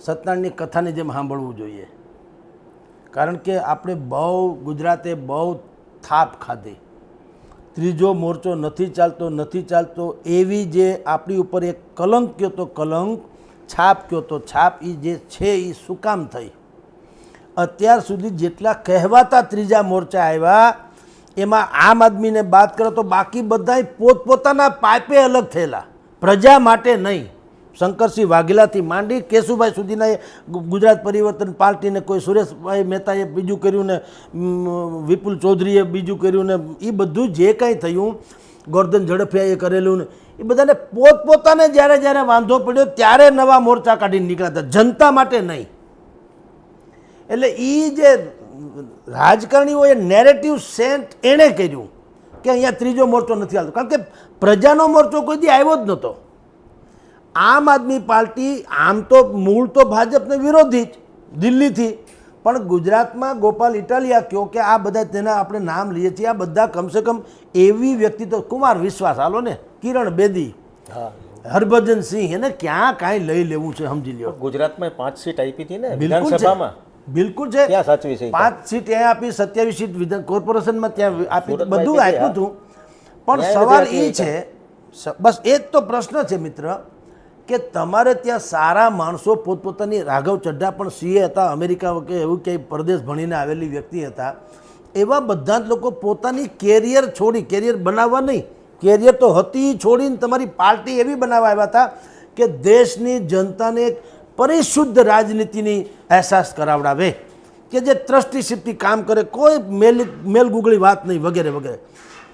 સત્યનારાયણની કથાની જેમ સાંભળવું જોઈએ. કારણ કે આપણે ગુજરાતે બહુ થાપ ખાધી. ત્રીજો મોરચો નથી ચાલતો એવી જે આપણી ઉપર એક કલંક કયો તો કલંક, છાપ કયો તો છાપ, એ જે છે એ શું કામ થઈ? અત્યાર સુધી જેટલા કહેવાતા ત્રીજા મોરચા આવ્યા એમાં આમ આદમીને બાદ કરો તો બાકી બધાય પોતપોતાના પાઇપે અલગ થયેલા, પ્રજા માટે નહીં. શંકરસિંહ વાઘેલાથી માંડી કેશુભાઈ સુધીના ગુજરાત પરિવર્તન પાર્ટીને, કોઈ સુરેશભાઈ મહેતાએ બીજું કર્યું ને વિપુલ ચૌધરીએ બીજું કર્યું ને એ બધું જે કાંઈ થયું, ગોરધન ઝડફિયાએ કરેલું ને એ બધાને પોતપોતાને જ્યારે જ્યારે વાંધો પડ્યો ત્યારે નવા મોરચા કાઢીને નીકળ્યા હતા, જનતા માટે નહીં. એટલે એ જે રાજકારણીઓએ નેરેટિવ સેન્ટ એણે કર્યું કે અહીંયા ત્રીજો મોરચો નથી આવતો, કારણ કે પ્રજાનો મોરચો કોઈ દી આવ્યો જ નહોતો. આમ આદમી પાર્ટી આમ તો મૂળ તો ભાજપને વિરોધી જ દિલ્હીથી, પણ ગુજરાતમાં ગોપાલ ઇટાલિયા કહો કે આ બધા તેના આપણે નામ લઈએ છીએ, આ બધા કમસે કમ એવી વ્યક્તિત્વ, કુમાર વિશ્વાસ હાલો ને, કિરણ બેદી, હરભજન સિંહ, એને ક્યાં કાંઈ લઈ લેવું છે સમજી લ્યો. ગુજરાતમાં 5 સીટ આપી હતી ને બિલકુલ વિધાનસભામાં, બિલકુલ છે, ક્યાં સાચવી છે? 5 સીટ ત્યાં આપી, 27 સીટ વિધાન કોર્પોરેશનમાં ત્યાં આપી, બધું આપ્યું હતું. પણ સવાલ એ છે, બસ એ જ તો પ્રશ્ન છે મિત્ર, કે તમારે ત્યાં સારા માણસો પોતપોતાની, રાઘવ ચઢ્ઢા પણ સીએ હતા, અમેરિકા કે એવું ક્યાંય પરદેશ ભણીને આવેલી વ્યક્તિ હતા, એવા બધા જ લોકો પોતાની કેરિયર છોડી, કેરિયર બનાવવા નહીં, કેરિયર તો હતી છોડીને તમારી પાર્ટી એવી બનાવવા આવ્યા હતા કે દેશની જનતાને એક પરિશુદ્ધ રાજનીતિની અહેસાસ કરાવડાવે, કે જે ટ્રસ્ટીશીપથી કામ કરે, કોઈ મેલગુગળી વાત નહીં વગેરે વગેરે.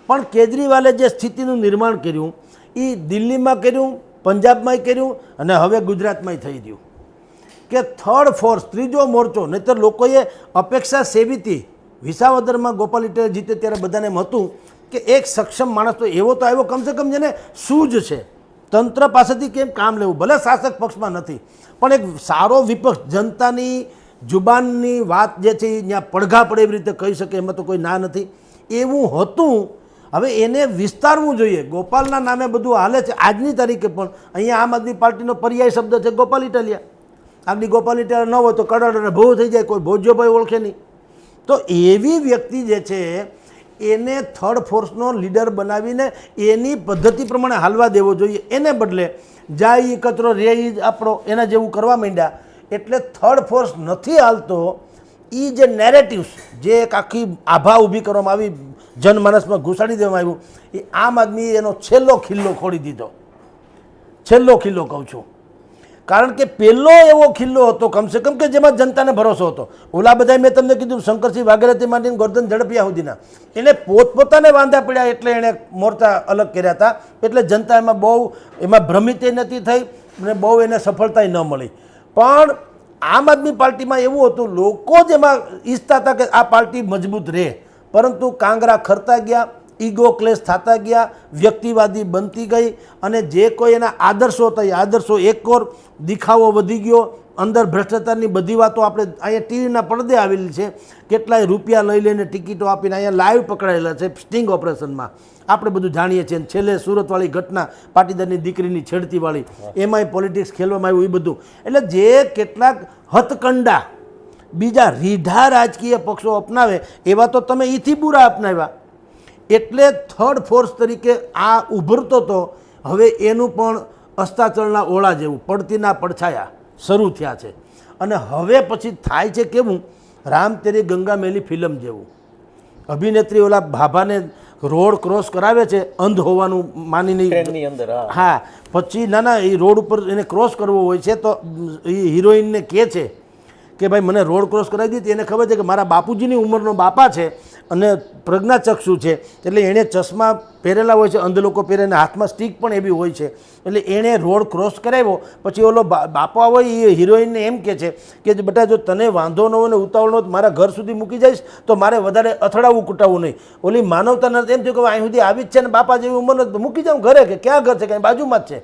પણ કેજરીવાલે જે સ્થિતિનું નિર્માણ કર્યું એ દિલ્હીમાં કર્યું, પંજાબમાંય કર્યું અને હવે ગુજરાતમાંય થઈ ગયું કે થર્ડ ફોર્સ, ત્રીજો મોરચો. નહીંતર લોકોએ અપેક્ષા સેવી હતી. વિસાવદરમાં ગોપાલ ઇટાલિયા જીતે ત્યારે બધાને એમ હતું કે એક સક્ષમ માણસ તો એવો તો આવ્યો, કમસે કમ જેને સૂઝ છે, તંત્ર પાસેથી કેમ કામ લેવું, ભલે શાસક પક્ષમાં નથી પણ એક સારો વિપક્ષ, જનતાની જુબાનની વાત જે છે એ ત્યાં પડઘા પડે એવી રીતે કહી શકે, એમાં તો કોઈ ના નથી, એવું હતું. હવે એને વિસ્તારવું જોઈએ. ગોપાલના નામે બધું હાલે છે આજની તારીખે, પણ અહીંયા આમ આદમી પાર્ટીનો પર્યાય શબ્દ છે ગોપાલ ઇટાલિયા. આગળ ગોપાલ ઇટાલિયા ન હોય તો કડાડ અને ભૂ થઈ જાય, કોઈ ભોજ્યોભાઈ ઓળખે નહીં. તો એવી વ્યક્તિ જે છે એને થર્ડ ફોર્સનો લીડર બનાવીને એની પદ્ધતિ પ્રમાણે હાલવા દેવો જોઈએ. એને બદલે જાય કચરો રે આપણો એના જેવું કરવા માંડ્યા. એટલે થર્ડ ફોર્સ નથી હાલતો. એ જે નેરેટિવ્સ, જે એક આખી આભા ઊભી કરવામાં આવી, જનમાનસમાં ઘુસાડી દેવામાં આવ્યું, એ આમ આદમી એનો છેલ્લો ખિલ્લો ખોડી દીધો. છેલ્લો ખિલ્લો કહું છું, કારણ કે પહેલો એવો ખિલ્લો હતો કમસે કમ કે જેમાં જનતાને ભરોસો હતો. ઓલા બધા મેં તમને કીધું, શંકરસિંહ વાઘેલાથી માંડીને ગોરધન ઝડપિયા સુધીના, એને પોતપોતાને વાંધા પડ્યા એટલે એણે મોરચા અલગ કર્યા હતા. એટલે જનતા એમાં બહુ ભ્રમિત નથી થઈ અને બહુ એને સફળતા ન મળી. પણ આમ આદમી પાર્ટીમાં એવું હતું, લોકો જ એમાં ઈચ્છતા હતા કે આ પાર્ટી મજબૂત રહે, પરંતુ કાંગરા ખરતા ગયા, ઈગો ક્લેશ થતા ગયા, વ્યક્તિવાદી બનતી ગઈ, અને જે કોઈ એના આદર્શો હતા એ આદર્શો એકકોર, દિખાવો વધી ગયો, અંદર ભ્રષ્ટાચારની બધી વાતો આપણે અહીંયા ટીવીના પડદે આવેલી છે. કેટલાય રૂપિયા લઈ લઈને ટિકિટો આપીને અહીંયા લાઈવ પકડાયેલા છે સ્ટિંગ ઓપરેશનમાં, આપણે બધું જાણીએ છીએ. છેલ્લે સુરતવાળી ઘટના, પાટીદારની દીકરીની છેડતીવાળી, એમાંય પોલિટિક્સ ખેલવામાં આવ્યું એ બધું. એટલે જે કેટલાક હથકંડા બીજા રીઢા રાજકીય પક્ષો અપનાવે એવા તો તમે ઈથી બુરા અપનાવ્યા. એટલે થર્ડ ફોર્સ તરીકે આ ઉભરતો તો હવે એનું પણ અસ્તાચળના ઓળા જેવું, પડતીના પડછાયા શરૂ થયા છે. અને હવે પછી થાય છે કેવું, રામ તેરી ગંગા મેલી ફિલ્મ જેવું. અભિનેત્રી ઓલા ભાભાને રોડ ક્રોસ કરાવે છે અંધ હોવાનું માનીને, ટ્રેનની અંદર હા, પછી ના એ રોડ ઉપર એને ક્રોસ કરવો હોય છે તો એ હિરોઈનને કહે છે કે ભાઈ મને રોડ ક્રોસ કરાવી દીધી. એને ખબર છે કે મારા બાપુજીની ઉંમરનો બાપા છે અને પ્રજ્ઞાચક્ષુ છે, એટલે એણે ચશ્મા પહેરેલા હોય છે, અંધ લોકો પહેરે, અને હાથમાં સ્ટીક પણ એવી હોય છે. એટલે એણે રોડ ક્રોસ કરાવ્યો. પછી ઓલો બાપા હોય એ હિરોઈનને એમ કહે છે કે બેટા જો તને વાંધો ન હોય ને ઉતાવળ ન હોય મારા ઘર સુધી મૂકી જઈશ તો મારે વધારે અથડાવવું કૂટાવવું નહીં. ઓલી માનવતાના એમ થયું કે અહીં સુધી આવી જ છે ને બાપા જેવી ઉંમર મૂકી જાઉં ઘરે, કે ક્યાં ઘર છે, કાંઈ બાજુમાં જ છે.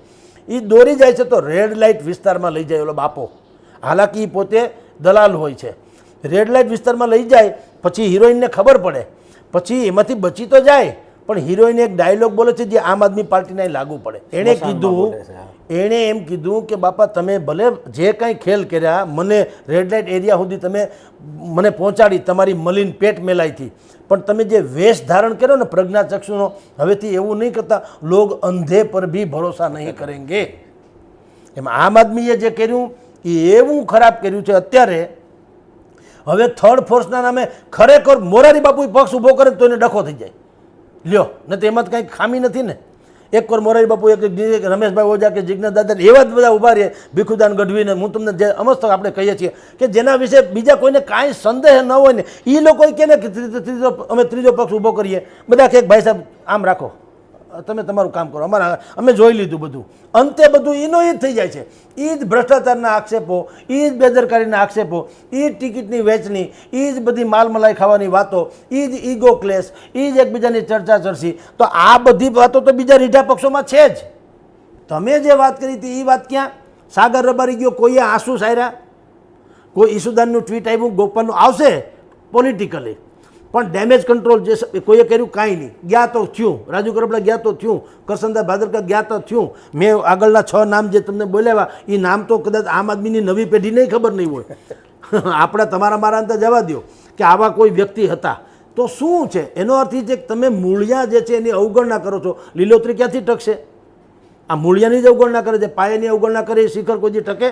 એ દોરી જાય છે તો રેડ લાઇટ વિસ્તારમાં લઈ જાય ઓલો બાપો. હાલાકી પોતે દલાલ હોય છે. રેડ લાઇટ વિસ્તારમાં લઈ જાય પછી હિરોઈનને ખબર પડે, પછી એમાંથી બચી તો જાય, પણ હિરોઈને એક ડાયલોગ બોલે છે જે આમ આદમી પાર્ટીને લાગુ પડે. એણે એમ કીધું કે બાપા તમે ભલે જે કાંઈ ખેલ કર્યા, મને રેડ લાઇટ એરિયા સુધી તમે મને પહોંચાડી તમારી મલિન પેટ મેલાઈથી, પણ તમે જે વેશ ધારણ કર્યો ને પ્રજ્ઞાચક્ષુનો, હવેથી એવું નહીં કરતા. લોગ અંધે પર ભી ભરોસા નહીં કરેંગે. એમાં આમ આદમીએ જે કર્યું એ એવું ખરાબ કર્યું છે. અત્યારે હવે થર્ડ ફોર્સના નામે ખરેખર મોરારી બાપુ પક્ષ ઊભો કરે તો એને ડખો થઈ જાય. લ્યો, નથી એમાં તો કંઈ ખામી નથી ને. એક વાર મોરારી બાપુ એક રમેશભાઈ ઓઝા કે જિજ્ઞાસ દાદા એવા જ બધા ઊભા રહે, ભીખુદાન ગઢવીને, હું તમને જે અમસ્ત આપણે કહીએ છીએ કે જેના વિશે બીજા કોઈને કાંઈ સંદેહ ન હોય ને એ લોકો કહે ને કે અમે ત્રીજો પક્ષ ઊભો કરીએ. બધા કહે ભાઈ સાહેબ આમ રાખો, તમે તમારું કામ કરો, અમે જોઈ લીધું બધું. અંતે બધું એનો એ જ થઈ જાય છે. એ જ ભ્રષ્ટાચારના આક્ષેપો, એ જ બેદરકારીના આક્ષેપો, એ જ ટિકિટની વહેંચણી, એ જ બધી માલમલાઈ ખાવાની વાતો, એ જ ઈગો ક્લેશ, એ જ એકબીજાની ચર્ચા ચર્ચી. તો આ બધી વાતો તો બીજા રીઢા પક્ષોમાં છે જ. તમે જે વાત કરી હતી એ વાત ક્યાં? સાગર રબારી ગયો, કોઈએ આંસુ સાર્યા, કોઈ ઈસુદાનનું ટ્વીટ આવ્યું, ગોપાલનું આવશે પોલિટિકલી, પણ ડેમેજ કંટ્રોલ જે કોઈએ કર્યું કાંઈ નહીં. ગયા તો થયું, રાજુ કરપડા ગયા તો થયું, કરસનદાસ ભાદરકા ગયા તો થયું. મેં આગળના 6 નામ જે તમને બોલાવ્યા એ નામ તો કદાચ આમ આદમીની નવી પેઢીને ખબર નહીં હોય. આપણા તમારા મારા અંતર જવા દો કે આવા કોઈ વ્યક્તિ હતા. તો શું છે એનો અર્થ એ છે કે તમે મૂળિયા જે છે એની અવગણના કરો છો. લીલોતરી ક્યાંથી ટકશે? આ મૂળિયાની જ અવગણના કરે છે, પાયાની અવગણના કરે એ શિખર કોઈ ટકે?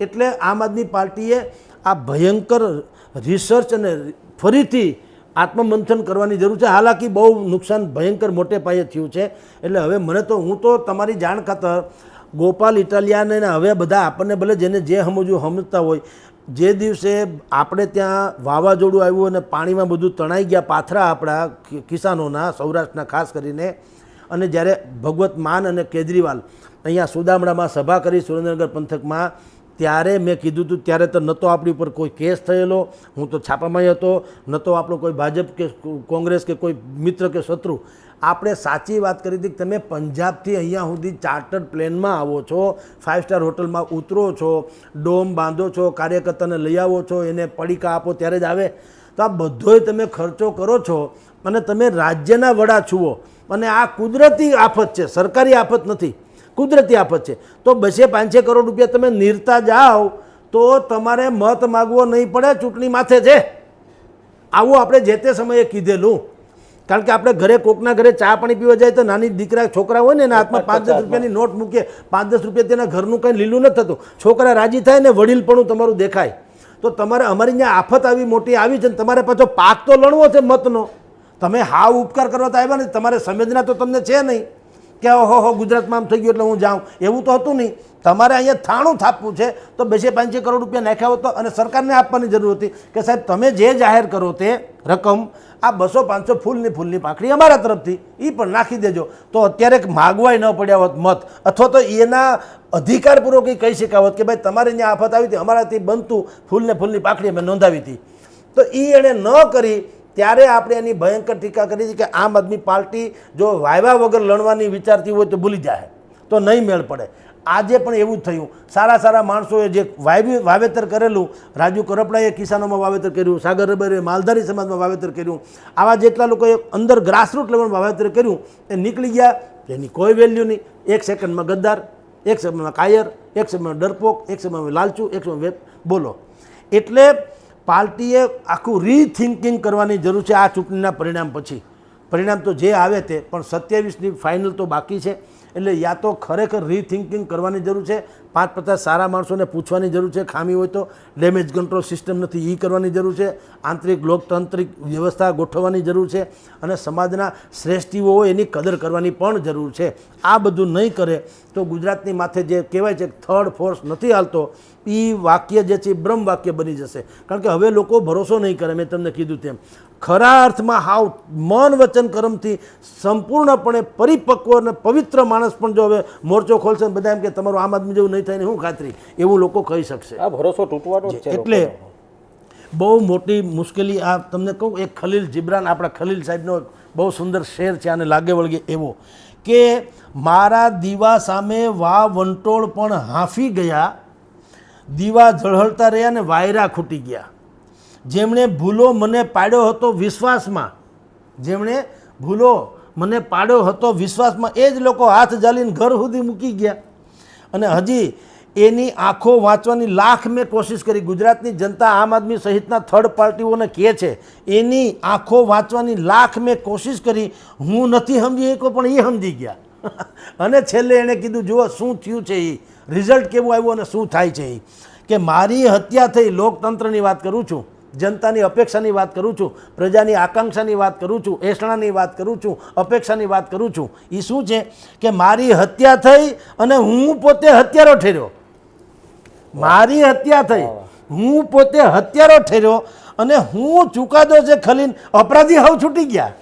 એટલે આમ આદમી પાર્ટીએ આ ભયંકર રિસર્ચ અને ફરીથી આત્મમંથન કરવાની જરૂર છે. હાલાકી બહુ નુકસાન ભયંકર મોટે પાયે થયું છે. એટલે હવે હું તો તમારી જાણ ખાતર ગોપાલ ઇટાલિયાને હવે બધા આપણને ભલે જેને જે સમજવું સમજતા હોય, જે દિવસે આપણે ત્યાં વાવાઝોડું આવ્યું અને પાણીમાં બધું તણાઈ ગયા પાથરા આપણા કિસાનોના, સૌરાષ્ટ્રના ખાસ કરીને, અને જ્યારે ભગવત માન અને કેજરીવાલ અહીંયા સુદામડામાં સભા કરી સુરેન્દ્રનગર પંથકમાં, ત્યારે મેં કીધું હતું ત્યારે તો ન તો આપણી ઉપર કોઈ કેસ થયેલો, હું તો છાપામાં હતો, ન તો આપણો કોઈ ભાજપ કે કોંગ્રેસ કે કોઈ મિત્ર કે શત્રુ. આપણે સાચી વાત કરી હતી કે તમે પંજાબથી અહીંયા સુધી ચાર્ટર્ડ પ્લેનમાં આવો છો, 5 સ્ટાર હોટલમાં ઉતરો છો, ડોમ બાંધો છો, કાર્યકર્તાને લઈ આવો છો, એને પડીકા આપો ત્યારે જ આવે. તો આ બધોય તમે ખર્ચો કરો છો અને તમે રાજ્યના વડા છુઓ, અને આ કુદરતી આફત છે, સરકારી આફત નથી, કુદરતી આફત છે. તો 200-500 કરોડ રૂપિયા તમે નીરતા જાઓ તો તમારે મત માગવો નહીં પડે, ચૂંટણી માથે છે. આવું આપણે જે તે સમયે કીધેલું. કારણ કે આપણે ઘરે કોકના ઘરે ચા પાણી પીવા જાય તો નાની દીકરા છોકરા હોય ને એના હાથમાં 5-10 રૂપિયાની નોટ મૂકીએ, 5-10 રૂપિયા તેના ઘરનું કંઈ લીલું નથી થતું, છોકરા રાજી થાય ને વડીલપણું તમારું દેખાય. તો તમારે અમારી ત્યાં આફત આવી મોટી આવી છે ને તમારે પાછો પાક તો લણવો છે મતનો. તમે હાવ ઉપકાર કરવા તો આવ્યા ને, તમારે સંવેદના તો તમને છે નહીં કે ઓહો ગુજરાતમાં આમ થઈ ગયું એટલે હું જાઉં, એવું તો હતું નહીં. તમારે અહીંયા થાણું થાપવું છે તો 200-500 કરોડ રૂપિયા નાખ્યા હોત અને સરકારને આપવાની જરૂર હતી કે સાહેબ તમે જે જાહેર કરો તે રકમ, આ 200-500 ફૂલની પાંખડી અમારા તરફથી એ પણ નાખી દેજો. તો અત્યારે માગવાય ન પડ્યા હોત મત, અથવા તો એના અધિકારપૂર્વક એ કહી શકાય હોત કે ભાઈ તમારે ત્યાં આફત આવી હતી, અમારાથી બનતું ફૂલની પાંખડી અમે નોંધાવી હતી. તો એ એણે ન કરી ત્યારે આપણે એની ભયંકર ટીકા કરી છે કે આમ આદમી પાર્ટી જો વાયવા વગર લડવાની વિચારતી હોય તો ભૂલી જાય, તો નહીં મેળ પડે. આજે પણ એવું જ થયું. સારા સારા માણસોએ જે વાવેતર કરેલું, રાજુ કરપડાએ કિસાનોમાં વાવેતર કર્યું, સાગર રબારીએ માલધારી સમાજમાં વાવેતર કર્યું, આવા જેટલા લોકોએ અંદર ગ્રાસરૂટ લેવલમાં વાવેતર કર્યું એ નીકળી ગયા, એની કોઈ વેલ્યુ નહીં. એક સેકન્ડમાં ગદ્દાર, એક સેકન્ડમાં કાયર, એક સેકન્ડમાં ડરપોક, એક સેકન્ડમાં લાલચુ, એક સેકન્ડમાં બોલો. એટલે પાર્ટીએ આખું રીથિંકિંગ કરવાની જરૂર છે આ ચૂંટણીના પરિણામ પછી. પરિણામ તો જે આવે તે, પણ 27ની ફાઇનલ તો બાકી છે. એટલે યા તો ખરેખર રીથિંકિંગ કરવાની જરૂર છે, 5-50 સારા માણસોને પૂછવાની જરૂર છે, ખામી હોય તો ડેમેજ કંટ્રોલ સિસ્ટમ નથી એ કરવાની જરૂર છે, આંતરિક લોકતાંત્રિક વ્યવસ્થા ગોઠવવાની જરૂર છે, અને સમાજના શ્રેષ્ઠીઓ હોય એની કદર કરવાની પણ જરૂર છે. આ બધું નહીં કરે તો ગુજરાતની માથે જે કહેવાય છે થર્ડ ફોર્સ નથી હાલતો, એ વાક્ય જે છે બ્રહ્મ વાક્ય બની જશે. કારણ કે હવે લોકો ભરોસો નહીં કરે. મેં તમને કીધું તેમ ખરા અર્થમાં હાવ મન વચન કર્મથી સંપૂર્ણપણે પરિપક્વ અને પવિત્ર માણસ પણ જો હવે મોરચો ખોલશે ને બધા એમ કે તમારું આમ આદમી જેવું નહીં થાય ને શું ખાતરી, એવું લોકો કહી શકશે. આ ભરોસો તૂટવાનો જ છે. એટલે બહુ મોટી મુશ્કેલી. આ તમને કહું, એક ખલીલ જીબ્રાન, આપણા ખલીલ સાહેબનો બહુ સુંદર શેર છે, આને લાગે વળગે એવો, કે મારા દીવા સામે વા વંટોળ પણ હાંફી ગયા, દીવા ઝળહળતા રહ્યા ને વાયરા ખૂટી ગયા. જેમણે ભૂલો મને પાડ્યો હતો વિશ્વાસમાં, જેમણે ભૂલો મને પાડ્યો હતો વિશ્વાસમાં, એ જ લોકો હાથ ઝાલીને ઘર સુધી મૂકી ગયા. અને હજી એની આંખો વાંચવાની લાખ મેં કોશિશ કરી. ગુજરાતની જનતા આમ આદમી સહિતના થર્ડ પાર્ટીઓને કહે છે એની આંખો વાંચવાની લાખ મેં કોશિશ કરી, હું નથી સમજી શક્યો પણ એ સમજી ગયા. અને છેલ્લે એણે કીધું જુઓ શું થયું છે, એ રિઝલ્ટ કેવું આવ્યું અને શું થાય છે. કે મારી હત્યા થઈ, લોકતંત્રની વાત કરું છું, જનતાની અપેક્ષાની વાત કરું છું, પ્રજાની આકાંક્ષાની વાત કરું છું, એસણાની વાત કરું છું, અપેક્ષાની વાત કરું છું. એ શું છે કે મારી હત્યા થઈ અને હું પોતે હત્યારો ઠર્યો. મારી હત્યા થઈ, હું પોતે હત્યારો ઠર્યો અને હું ચુકાદો છે ખલીલ, અપરાધી હાવ છૂટી ગયા.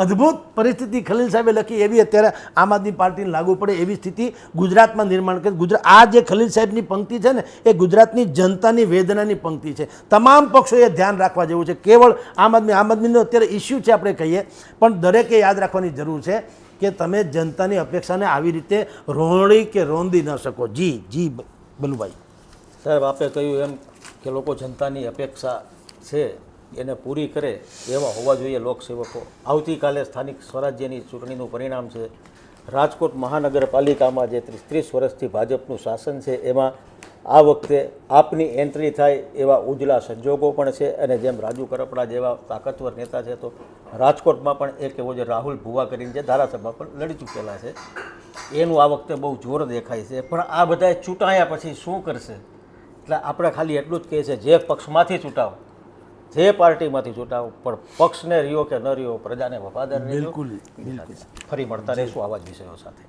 અદ્ભુત પરિસ્થિતિ ખલીલ સાહેબે લખી. એવી અત્યારે આમ આદમી પાર્ટીને લાગુ પડે એવી સ્થિતિ ગુજરાતમાં નિર્માણ કરી. ગુજરાત આ જે ખલીલ સાહેબની પંક્તિ છે ને એ ગુજરાતની જનતાની વેદનાની પંક્તિ છે. તમામ પક્ષોએ ધ્યાન રાખવા જેવું છે. કેવળ આમ આદમીનો અત્યારે ઇસ્યુ છે આપણે કહીએ, પણ દરેકે યાદ રાખવાની જરૂર છે કે તમે જનતાની અપેક્ષાને આવી રીતે રોણી કે રોંદી ન શકો. જી બલુભાઈ સાહેબ, આપે કહ્યું એમ કે લોકો જનતાની અપેક્ષા છે એને પૂરી કરે એવા હોવા જોઈએ લોકસેવકો. આવતીકાલે સ્થાનિક સ્વરાજ્યની ચૂંટણીનું પરિણામ છે. રાજકોટ મહાનગરપાલિકામાં જે 30 વર્ષથી ભાજપનું શાસન છે એમાં આ વખતે આપની એન્ટ્રી થાય એવા ઉજળા સંજોગો પણ છે. અને જેમ રાજુ કરપડા જેવા તાકતવર નેતા છે, તો રાજકોટમાં પણ એક એવો જે રાહુલ ભુવા કરીને જે ધારાસભા પણ લડી ચૂકેલા છે, એનું આ વખતે બહુ જોર દેખાય છે. પણ આ બધાએ ચૂંટાયા પછી શું કરશે? એટલે આપણે ખાલી એટલું જ કહીએ છીએ, જે પક્ષમાંથી ચૂંટાવ, જે પાર્ટીમાંથી ચૂંટાવ, પણ પક્ષને રહ્યો કે ન રહ્યો, પ્રજાને વફાદાર રહ્યો. બિલકુલ. ફરી મળતા રહીશું આવા જ વિષયો સાથે.